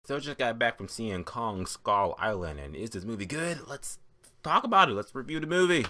So I just got back from seeing Kong Skull Island, and is this movie good? Let's talk about it. Let's review the movie.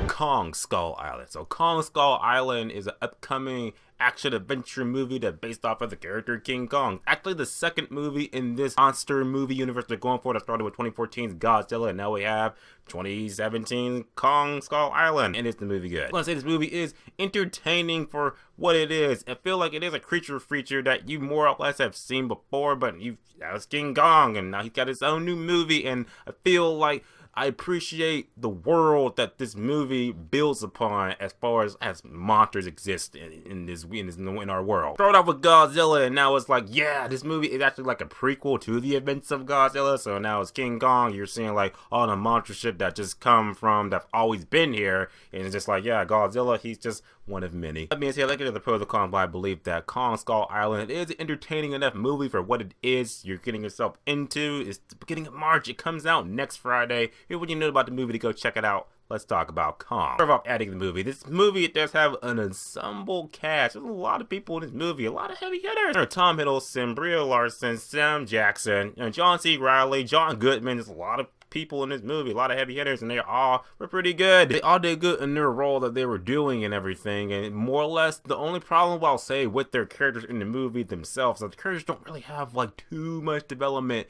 Kong Skull Island. So Kong Skull Island is an upcoming action-adventure movie that's based off of the character King Kong. Actually, the second movie in this monster movie universe they're going for that started with 2014's Godzilla, and now we have 2017 Kong Skull Island, and is the movie good? I want to say this movie is entertaining for what it is. I feel like it is a creature feature that you more or less have seen before, but that was King Kong, and now he's got his own new movie, and I feel like I appreciate the world that this movie builds upon as far as monsters exist in our world. Started off with Godzilla, and now it's like, yeah, this movie is actually like a prequel to the events of Godzilla. So now it's King Kong. You're seeing like all the monster shit that just come from that's always been here, and it's just like, yeah, Godzilla, he's just one of many. That being said, like it is the pros and cons, but I believe that Kong Skull Island is an entertaining enough movie for what it is you're getting yourself into. It's the beginning of March. It comes out next Friday. Here's what you know about the movie to go check it out. Let's talk about Kong. Start off adding the movie. This movie does have an ensemble cast. There's a lot of people in this movie, a lot of heavy hitters. There are Tom Hiddleston, Brie Larson, Sam Jackson, John C. Reilly, John Goodman. There's a lot of people in this movie, a lot of heavy hitters, and they all were pretty good. They all did good in their role that they were doing and everything, and more or less the only problem I'll say with their characters in the movie themselves is that the characters don't really have like too much development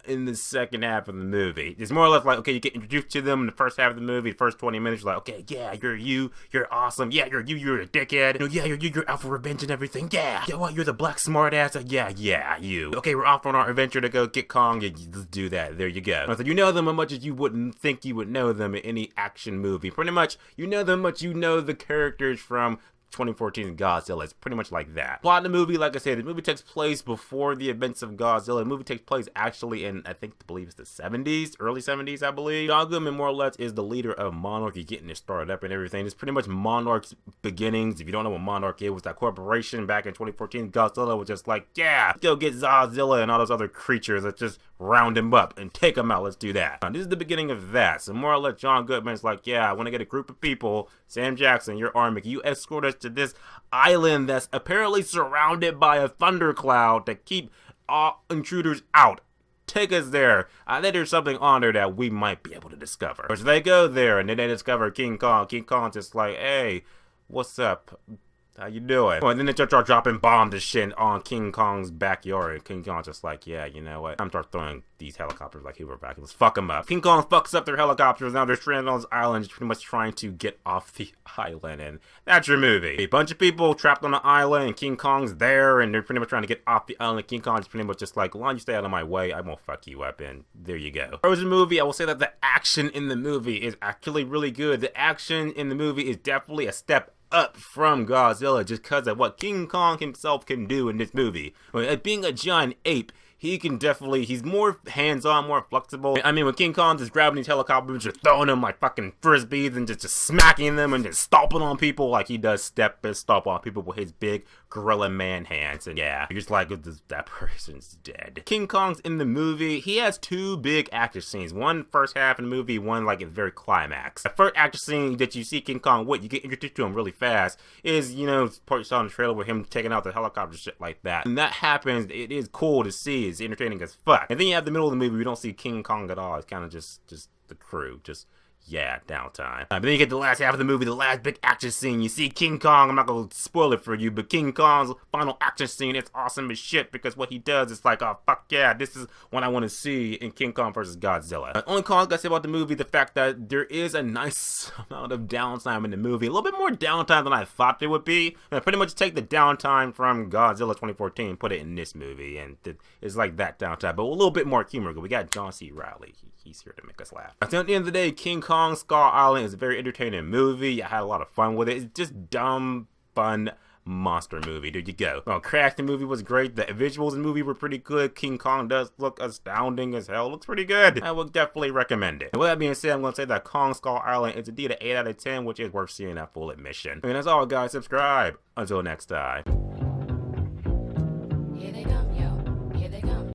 in the second half of the movie. It's more or less like, okay, you get introduced to them in the first half of the movie, the first 20 minutes, you're like, okay, yeah, you're awesome, yeah, you're a dickhead, yeah, you're out for revenge and everything, yeah, what, you're the black smartass, yeah, you. Okay, we're off on our adventure to go get Kong, yeah, let's do that, there you go. So you know them as much as you wouldn't think you would know them in any action movie. Pretty much, you know them much you know the characters from 2014 Godzilla. It's pretty much like that. Plot in the movie, like I said, the movie takes place before the events of Godzilla. The movie takes place actually in, I believe it's the 70s, early 70s, I believe. John Goodman, more or less, is the leader of Monarch. He's getting it started up and everything. It's pretty much Monarch's beginnings. If you don't know what Monarch is, it was that corporation back in 2014. Godzilla was just like, yeah, let's go get Godzilla and all those other creatures. Let's just round him up and take him out. Let's do that. This is the beginning of that. So more or less, John Goodman's like, yeah, I want to get a group of people. Sam Jackson, your army, can you escort us to this island that's apparently surrounded by a thundercloud to keep all intruders out? Take us there. I think there's something on there that we might be able to discover. So they go there, and then they discover King Kong. King Kong's just like, hey, what's up? How you doing? And then they start dropping bombs and shit on King Kong's backyard. And King Kong's just like, yeah, you know what? I'm start throwing these helicopters like Hoover back. Let's fuck them up. King Kong fucks up their helicopters. Now they're stranded on this island, pretty much trying to get off the island. And that's your movie. A bunch of people trapped on the island, and King Kong's there, and they're pretty much trying to get off the island. King Kong's pretty much just like, why don't you stay out of my way? I won't fuck you up. And there you go. Frozen movie, I will say that the action in the movie is actually really good. The action in the movie is definitely a step up from Godzilla just because of what King Kong himself can do in this movie. Being a giant ape, he's more hands-on, more flexible. I mean, when King Kong's just grabbing these helicopters, just throwing them like fucking frisbees and just smacking them and just stomping on people like he does stomp on people with his big gorilla man hands. And yeah, you're just like, that person's dead. King Kong's in the movie, he has two big action scenes. One first half of the movie, one like at the very climax. The first action scene that you see King Kong with, you get introduced to him really fast, is, you know, part you saw in the trailer with him taking out the helicopter shit like that. And that happens, it is cool to see. It's entertaining as fuck. And then you have the middle of the movie, we don't see King Kong at all. It's kind of just the crew, yeah, downtime. But then you get the last half of the movie, the last big action scene. You see King Kong, I'm not gonna spoil it for you, but King Kong's final action scene, it's awesome as shit because what he does is like, oh fuck yeah, this is what I want to see in King Kong vs. Godzilla. The only con I gotta say about the movie, the fact that there is a nice amount of downtime in the movie. A little bit more downtime than I thought there would be. I pretty much take the downtime from Godzilla 2014 and put it in this movie, and it's like that downtime, but a little bit more humor. We got John C. Reilly. He's here to make us laugh. At the end of the day, King Kong Skull Island is a very entertaining movie. I had a lot of fun with it. It's just dumb, fun monster movie. There you go. Well, Crash the movie was great. The visuals in the movie were pretty good. King Kong does look astounding as hell. Looks pretty good. I would definitely recommend it. And with that being said, I'm going to say that Kong Skull Island is indeed an 8 out of 10, which is worth seeing at full admission. And that's all, guys. Subscribe. Until next time. Here they come.